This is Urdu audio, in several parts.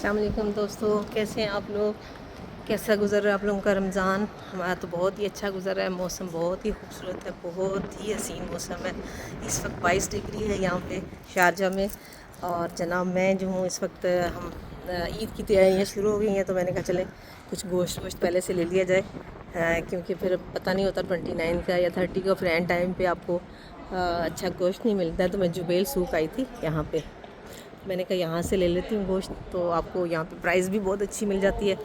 السلام علیکم دوستو، کیسے ہیں آپ لوگ؟ کیسا گزر رہا ہے آپ لوگوں کا رمضان؟ ہمارا تو بہت ہی اچھا گزر رہا ہے. موسم بہت ہی خوبصورت ہے، بہت ہی حسین موسم ہے. اس وقت 22 ڈگری ہے یہاں پہ شارجہ میں. اور جناب میں جو ہوں اس وقت ہم عید کی تیاریاں شروع ہو گئی ہیں، تو میں نے کہا چلیں کچھ گوشت پہلے سے لے لیا جائے، کیونکہ پھر پتہ نہیں ہوتا 29 کا یا 30 کا پھر اینڈ ٹائم پہ آپ کو اچھا گوشت نہیں ملتا ہے. تو میں جبیل سوق آئی تھی یہاں پہ، میں نے کہا یہاں سے لے لیتی ہوں گوشت، تو آپ کو یہاں پہ پرائس بھی بہت اچھی مل جاتی ہے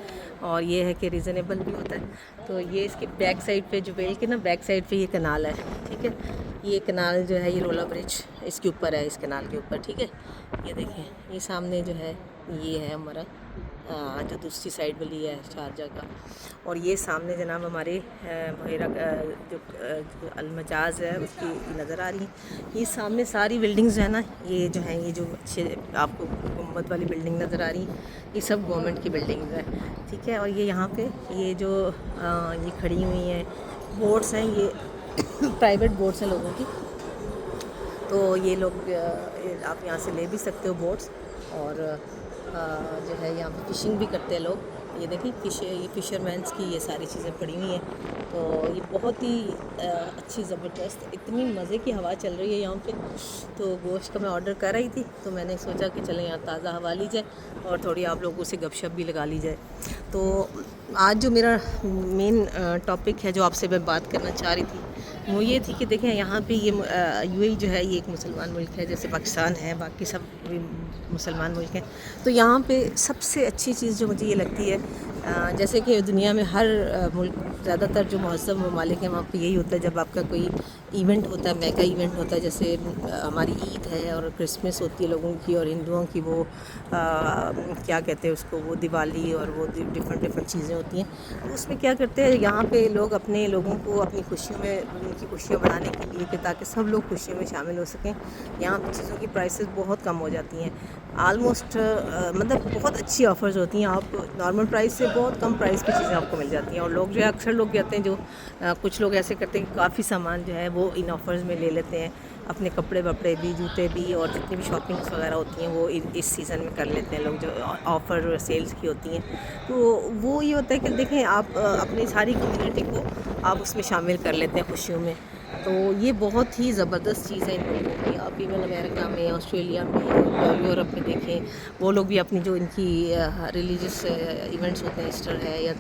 اور یہ ہے کہ ریزنیبل بھی ہوتا ہے. تو یہ اس کے بیک سائڈ پہ جبیل کے بیک سائڈ پہ یہ کنال ہے، ٹھیک ہے. یہ کنال جو ہے یہ رولا برج اس کے اوپر ہے، اس کنال کے اوپر، ٹھیک ہے. یہ دیکھیں، یہ سامنے جو ہے یہ ہے ہمارا جو دوسری سائڈ والی ہے شارجہ کا. اور یہ سامنے جناب ہمارے بحیرہ جو المجاز ہے اس کی نظر آ رہی ہیں. یہ سامنے ساری بلڈنگز جو ہے نا، یہ جو ہیں، یہ جو اچھے آپ کو گنبد والی بلڈنگ نظر آ رہی ہیں، یہ سب گورنمنٹ کی بلڈنگز ہیں، ٹھیک ہے. اور یہ یہاں پہ یہ جو یہ کھڑی ہوئی ہیں بوٹس ہیں، یہ پرائیویٹ بوٹس ہیں لوگوں کی. تو یہ لوگ آپ یہاں سے لے بھی سکتے ہو بوٹس. اور جو ہے یہاں پہ فشنگ بھی کرتے ہیں لوگ. یہ دیکھیں یہ فشر مینس کی یہ ساری چیزیں پڑی ہوئی ہیں. تو یہ بہت ہی اچھی زبردست، اتنی مزے کی ہوا چل رہی ہے یہاں پہ. تو گوشت کا میں آرڈر کر رہی تھی، تو میں نے سوچا کہ چلیں یہاں تازہ ہوا لی جائے اور تھوڑی آپ لوگوں سے گپ شپ بھی لگا لی جائے. تو آج جو میرا مین ٹاپک ہے جو آپ سے میں بات کرنا چاہ رہی تھی، وہ یہ تھی کہ دیکھیں یہاں پہ یہ یو اے جو ہے یہ ایک مسلمان ملک ہے، جیسے پاکستان ہے، باقی سب بھی مسلمان ملک ہیں. تو یہاں پہ سب سے اچھی چیز جو مجھے یہ لگتی ہے، جیسے کہ دنیا میں ہر ملک، زیادہ تر جو مہذب ممالک ہیں وہاں پہ یہی ہوتا ہے، جب آپ کا کوئی ایونٹ ہوتا ہے، میگا ایونٹ ہوتا ہے، جیسے ہماری عید ہے اور کرسمس ہوتی ہے لوگوں کی، اور ہندوؤں کی وہ کیا کہتے ہیں اس کو، وہ دیوالی اور وہ ڈفرینٹ چیزیں ہوتی ہیں. تو اس میں کیا کرتے ہیں یہاں پہ لوگ اپنے لوگوں کو اپنی خوشیوں میں، ان کی خوشیاں بڑھانے کے لیے، کہ تاکہ سب لوگ خوشیوں میں شامل ہو سکیں، یہاں پہ چیزوں کی پرائسز بہت کم ہو جاتی ہیں. آلموسٹ مطلب بہت اچھی آفرز ہوتی ہیں، آپ نارمل پرائس سے بہت کم پرائس پہ چیزیں آپ کو مل جاتی ہیں. اور لوگ جو ہے اکثر لوگ کہتے ہیں، جو کچھ لوگ ایسے کرتے ہیں کہ کافی سامان جو ہے وہ ان آفرز میں لے لیتے ہیں، اپنے کپڑے وپڑے بھی، جوتے بھی، اور جتنی بھی شاپنگس وغیرہ ہوتی ہیں وہ اس سیزن میں کر لیتے ہیں لوگ، جو آفر سیلز کی ہوتی ہیں. تو وہ یہ ہوتا ہے کہ دیکھیں آپ اپنی ساری کمیونٹی کو آپ اس میں شامل کر لیتے ہیں خوشیوں میں. تو یہ بہت ہی زبردست چیز ہے ان ملکوں کی. آپ ایون امریکہ میں، آسٹریلیا میں، یورپ میں دیکھیں، وہ لوگ بھی اپنی جو ان کی ریلیجس ایونٹس ہوتے ہیں، ایسٹر ہے یا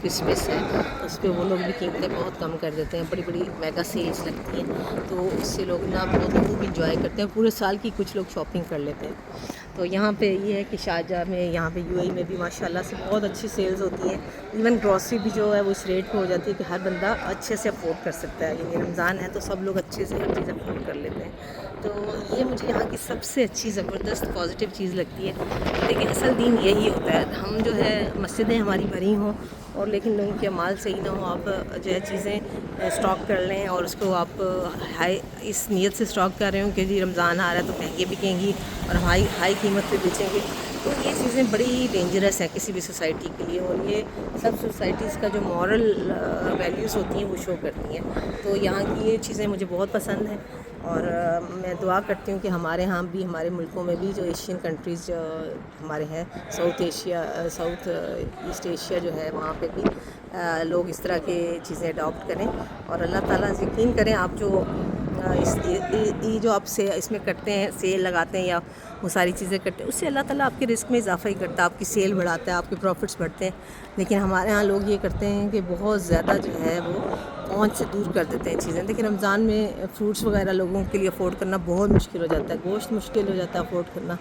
کرسمس ہے، اس پہ وہ لوگ بھی قیمتیں بہت کم کر دیتے ہیں، بڑی بڑی میگا سیلز لگتی ہیں. تو اس سے لوگ نا بہت خوب انجوائے کرتے ہیں، پورے سال کی کچھ لوگ شاپنگ کر لیتے ہیں. تو یہاں پہ یہ ہے کہ شارجہ میں، یہاں پہ یو اے میں بھی ماشاء اللہ سے بہت اچھی سیلز ہوتی ہیں. ایون گروسری بھی جو ہے وہ اس ریٹ پہ ہو جاتی ہے کہ ہر بندہ اچھے سے افورڈ کر سکتا ہے. یعنی رمضان ہے تو سب لوگ اچھے سے ہر چیز افورڈ کر لیتے ہیں. تو یہ مجھے یہاں کی سب سے اچھی زبردست پازیٹیو چیز لگتی ہے. دیکھیں اصل دین یہی ہوتا ہے، ہم جو ہے مسجدیں ہماری بھری ہوں اور لیکن لوگوں کے اعمال صحیح نہ ہوں، آپ جو ہے چیزیں اسٹاک کر لیں اور اس کو آپ اس نیت سے اسٹاک کر رہے ہوں کہ جی رمضان آ رہا ہے تو مہنگے بکیں گی اور ہائی قیمت پہ بیچیں گے. تو یہ چیزیں بڑی ڈینجرس ہیں کسی بھی سوسائٹی کے لیے، اور یہ سب سوسائٹیز کا جو مورل ویلیوز ہوتی ہیں وہ شو کرتی ہیں. تو یہاں کی یہ چیزیں مجھے بہت پسند ہیں، اور میں دعا کرتی ہوں کہ ہمارے ہاں بھی، ہمارے ملکوں میں بھی، جو ایشین کنٹریز جو ہمارے ہیں، ساؤتھ ایسٹ ایشیا جو ہے، وہاں پہ بھی لوگ اس طرح کی چیزیں اڈاپٹ کریں. اور اللہ تعالیٰ یقین کریں، آپ جو جو آپ سے اس میں کرتے ہیں، سیل لگاتے ہیں یا وہ ساری چیزیں کرتے ہیں، اس سے اللہ تعالیٰ آپ کے رزق میں اضافہ ہی کرتا ہے، آپ کی سیل بڑھاتا ہے، آپ کے پروفٹس بڑھتے ہیں. لیکن ہمارے ہاں لوگ یہ کرتے ہیں کہ بہت زیادہ جو ہے وہ پہنچ سے دور کر دیتے ہیں چیزیں. دیکھیں رمضان میں فروٹس وغیرہ لوگوں کے لیے افورڈ کرنا بہت مشکل ہو جاتا ہے، گوشت مشکل ہو جاتا ہے افورڈ کرنا،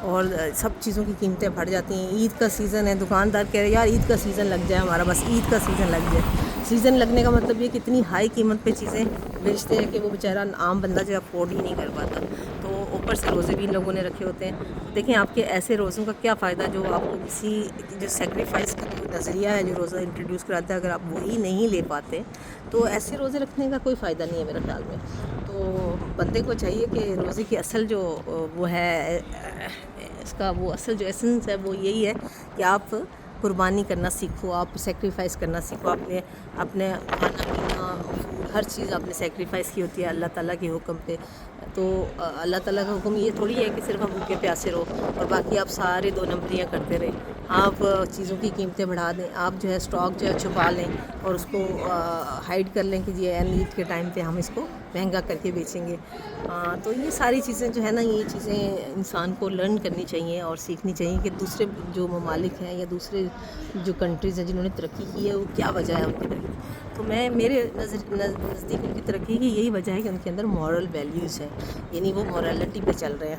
اور سب چیزوں کی قیمتیں بڑھ جاتی ہیں. عید کا سیزن ہے، دکاندار کہہ رہے ہیں یار عید کا سیزن لگ جائے ہمارا، بس عید کا سیزن لگ جائے. سیزن لگنے کا مطلب یہ کہ اتنی ہائی قیمت پہ چیزیں بیچتے ہیں کہ وہ بیچارہ عام بندہ جو افورڈ ہی نہیں کر پاتا. تو اوپر سے روزے بھی ان لوگوں نے رکھے ہوتے ہیں. تو دیکھیں آپ کے ایسے روزوں کا کیا فائدہ جو آپ کو کسی جو سیکریفائس کا جو نظریہ ہے جو روزہ انٹروڈیوس کراتا ہے، اگر آپ وہی نہیں لے پاتے تو ایسے روزے رکھنے کا کوئی فائدہ نہیں ہے میرے خیال میں. تو بندے کو چاہیے کہ روزے کی اصل جو وہ ہے، اس کا وہ اصل جو ایسنس ہے وہ یہی ہے کہ آپ قربانی کرنا سیکھو، آپ سیکریفائس کرنا سیکھو، اپنے کھانا پینا، فوڈ ہر چیز آپ نے سیکریفائس کی ہوتی ہے اللہ تعالیٰ کے حکم پہ. تو اللہ تعالیٰ کا حکم یہ تھوڑی ہے کہ صرف ہم بھوکے پیاسے رہو اور باقی آپ سارے 2 نمبریاں کرتے رہے. آپ چیزوں کی قیمتیں بڑھا دیں, آپ جو ہے اسٹاک جو ہے چھپا لیں اور اس کو ہائیڈ کر لیں کہ یہ نیٹ کے ٹائم پہ ہم اس کو مہنگا کر کے بیچیں گے. تو یہ ساری چیزیں جو ہے نا, یہ چیزیں انسان کو لرن کرنی چاہیے اور سیکھنی چاہیے کہ دوسرے جو ممالک ہیں یا دوسرے جو کنٹریز ہیں جنہوں نے ترقی کی ہے وہ کیا وجہ ہے ان کی ترقی. تو میرے نزدیک ان کی ترقی کی یہی وجہ ہے کہ ان کے اندر مورل ویلیوز ہیں, یعنی وہ مورالٹی پہ چل رہے ہیں.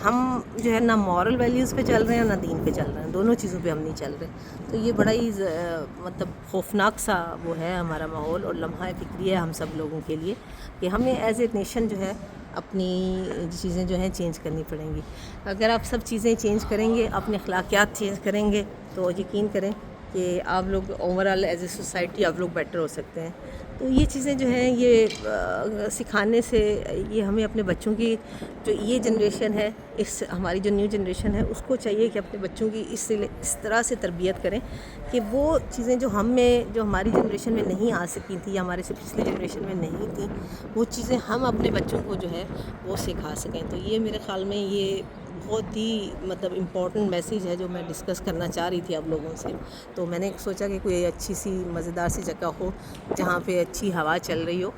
ہم جو ہے نہ مورل ویلیوز پہ چل رہے ہیں نہ دین پہ چل رہے ہیں, دونوں چیزوں پہ ہم نہیں چل رہے. تو یہ بڑا ہی مطلب خوفناک سا وہ ہے ہمارا ماحول اور لمحہ فکری ہے ہم سب لوگوں کے لیے کہ ہمیں ایز اے نیشن جو ہے اپنی چیزیں جو ہیں چینج کرنی پڑیں گی. اگر آپ سب چیزیں چینج کریں گے, اپنے اخلاقیات چینج کریں گے, تو یقین کریں کہ آپ لوگ over all as a society آپ لوگ بیٹر ہو سکتے ہیں. تو یہ چیزیں جو ہیں یہ سکھانے سے, یہ ہمیں اپنے بچوں کی جو یہ جنریشن ہے, ہماری جو نیو جنریشن ہے اس کو چاہیے کہ اپنے بچوں کی اس طرح سے تربیت کریں کہ وہ چیزیں جو ہماری جنریشن میں نہیں آ سکی تھیں یا ہمارے سے پچھلی جنریشن میں نہیں تھیں, وہ چیزیں ہم اپنے بچوں کو جو ہے وہ سکھا سکیں. تو یہ میرے خیال میں یہ بہت ہی مطلب امپورٹنٹ میسیج ہے جو میں ڈسکس کرنا چاہ رہی تھی آپ لوگوں سے. تو میں نے سوچا کہ کوئی اچھی سی مزیدار سی جگہ ہو جہاں پہ اچھی ہوا چل رہی ہو,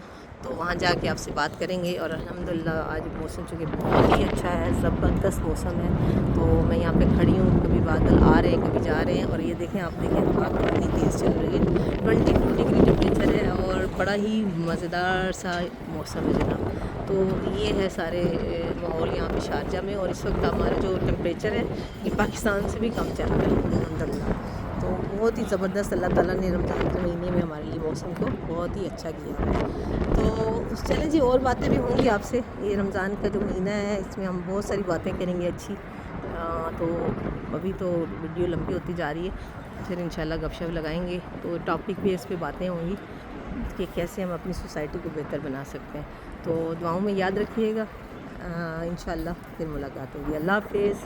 تو وہاں جا کے آپ سے بات کریں گے. اور الحمدللہ آج موسم چونکہ بہت ہی اچھا ہے, زبردست موسم ہے. تو میں یہاں پہ کھڑی ہوں, کبھی بادل آ رہے ہیں کبھی جا رہے ہیں, اور یہ دیکھیں آپ دیکھیں ہوا کتنی تیز چل رہی ہے. 22 ڈگری ٹیمپریچر ہے اور بڑا ہی مزیدار سا موسم ہے جناب. تو یہ ہے سارے ماحول یہاں پہ شارجہ میں, اور اس وقت ہمارا جو ٹیمپریچر ہے یہ پاکستان سے بھی کم چل رہا ہے الحمدللہ. تو بہت ہی زبردست اللہ تعالیٰ نے رمضان کے مہینے میں ہمارے لیے موسم کو بہت ہی اچھا کیا ہے. تو چلیں جی, اور باتیں بھی ہوں گی آپ سے. یہ رمضان کا جو مہینہ ہے اس میں ہم بہت ساری باتیں کریں گے اچھی. تو ابھی تو ویڈیو لمبی ہوتی جا رہی ہے, پھر انشاءاللہ گپ شپ لگائیں گے تو ٹاپک بھی اس پہ باتیں ہوں گی کہ کیسے ہم اپنی سوسائٹی کو بہتر بنا سکتے ہیں. تو دعاؤں میں یاد رکھیے گا. انشاءاللہ پھر ملاقات ہوگی. اللہ حافظ.